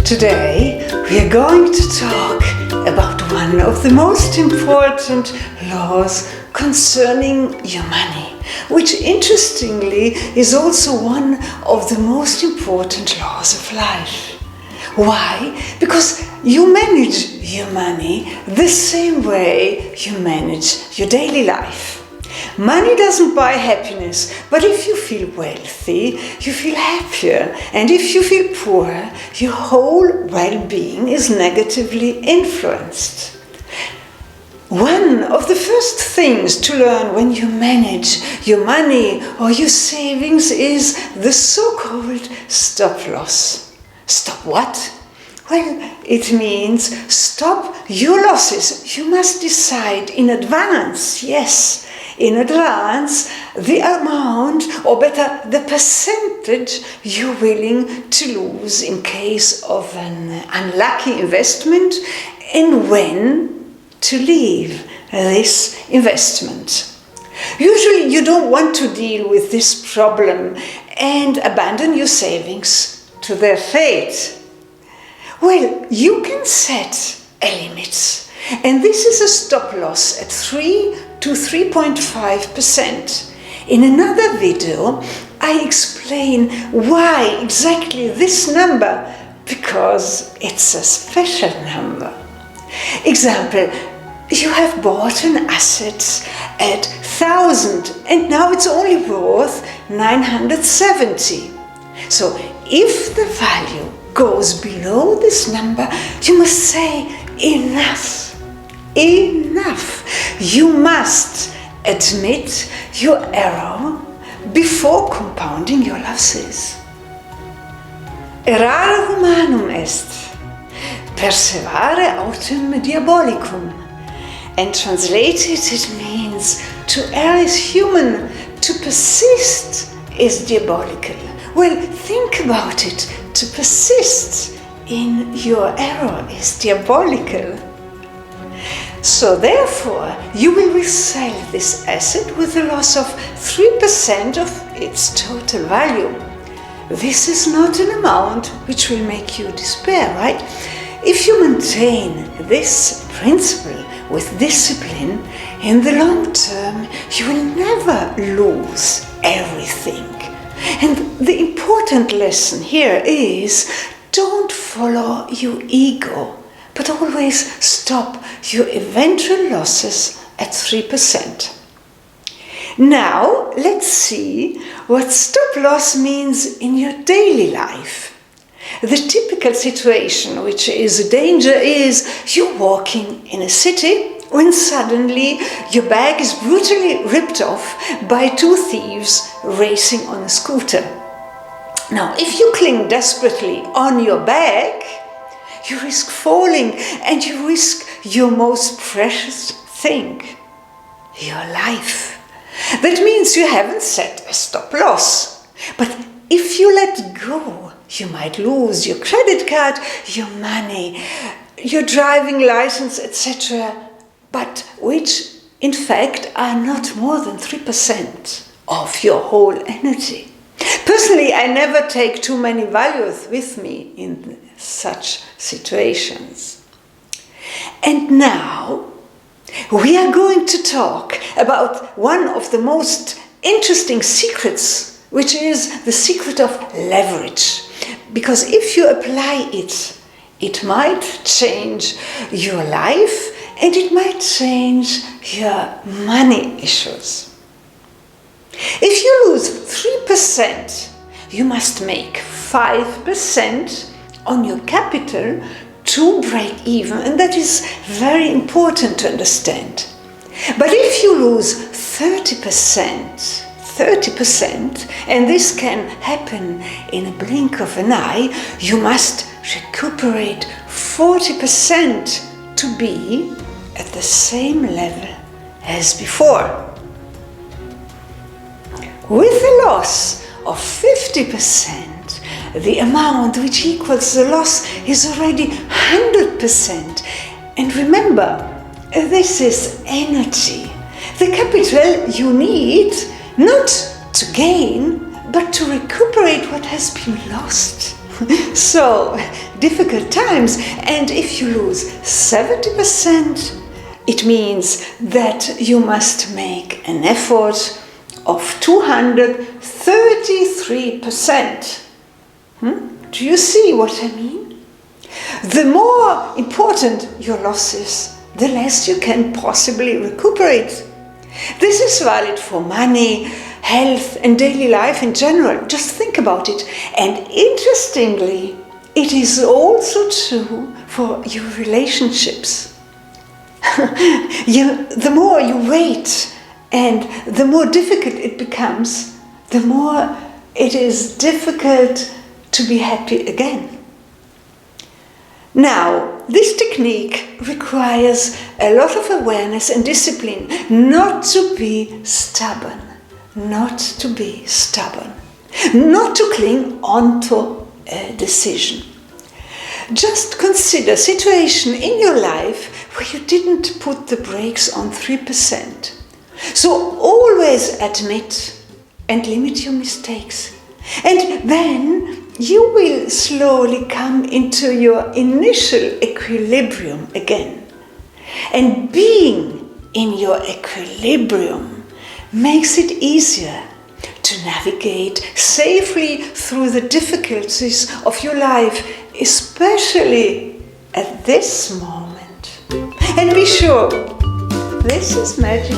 Today we are going to talk about one of the most important laws concerning your money, which interestingly is also one of the most important laws of life. Why? Because you manage your money the same way you manage your daily life. Money doesn't buy happiness, but if you feel wealthy, you feel happier, and if you feel poor, your whole well-being is negatively influenced. One of the first things to learn when you manage your money or your savings is the so-called stop loss. Stop what? Well, it means stop your losses. You must decide in advance, yes, in advance, the amount, or better, the percentage you're willing to lose in case of an unlucky investment, and when to leave this investment. Usually you don't want to deal with this problem and abandon your savings to their fate. Well, you can set a limit, and this is a stop loss at 3 to 3.5%. In another video, I explain why exactly this number, because it's a special number. Example, you have bought an asset at 1,000 and now it's only worth 970. So if the value goes below this number, you must say enough. Enough! You must admit your error before compounding your losses. Errare humanum est, perseverare autem diabolicum. And translated, it means to err is human, to persist is diabolical. Well, think about it. To persist in your error is diabolical. So therefore, you will resell this asset with a loss of 3% of its total value. This is not an amount which will make you despair, right? If you maintain this principle with discipline, in the long term, you will never lose everything. And the important lesson here is, don't follow your ego, but always stop your eventual losses at 3%. Now, let's see what stop loss means in your daily life. The typical situation, which is a danger, is you're walking in a city when suddenly your bag is brutally ripped off by two thieves racing on a scooter. Now, if you cling desperately on your bag, you risk falling and you risk your most precious thing, your life. That means you haven't set a stop loss. But if you let go, you might lose your credit card, your money, your driving license, etc., but which in fact are not more than 3% of your whole energy. Personally, I never take too many values with me in such situations. And now we are going to talk about one of the most interesting secrets, which is the secret of leverage. Because if you apply it, it might change your life and it might change your money issues. If you lose 3%, you must make 5% on your capital to break even, and that is very important to understand. But if you lose 30%, and this can happen in a blink of an eye, you must recuperate 40% to be at the same level as before. With a loss of 50%, the amount which equals the loss is already 100%. And remember, this is energy. The capital you need not to gain, but to recuperate what has been lost. So, difficult times, and if you lose 70%, it means that you must make an effort of 233%. Do you see what I mean? The more important your loss is, the less you can possibly recuperate. This is valid for money, health, and daily life in general. Just think about it. And interestingly, it is also true for your relationships. The more you wait and the more difficult it becomes, the more it is difficult to be happy again. Now, this technique requires a lot of awareness and discipline not to be stubborn, not to cling onto a decision. Just consider a situation in your life where you didn't put the brakes on 3%. So always admit and limit your mistakes. And then you will slowly come into your initial equilibrium again. And being in your equilibrium makes it easier to navigate safely through the difficulties of your life, especially at this moment. And be sure, this is magic.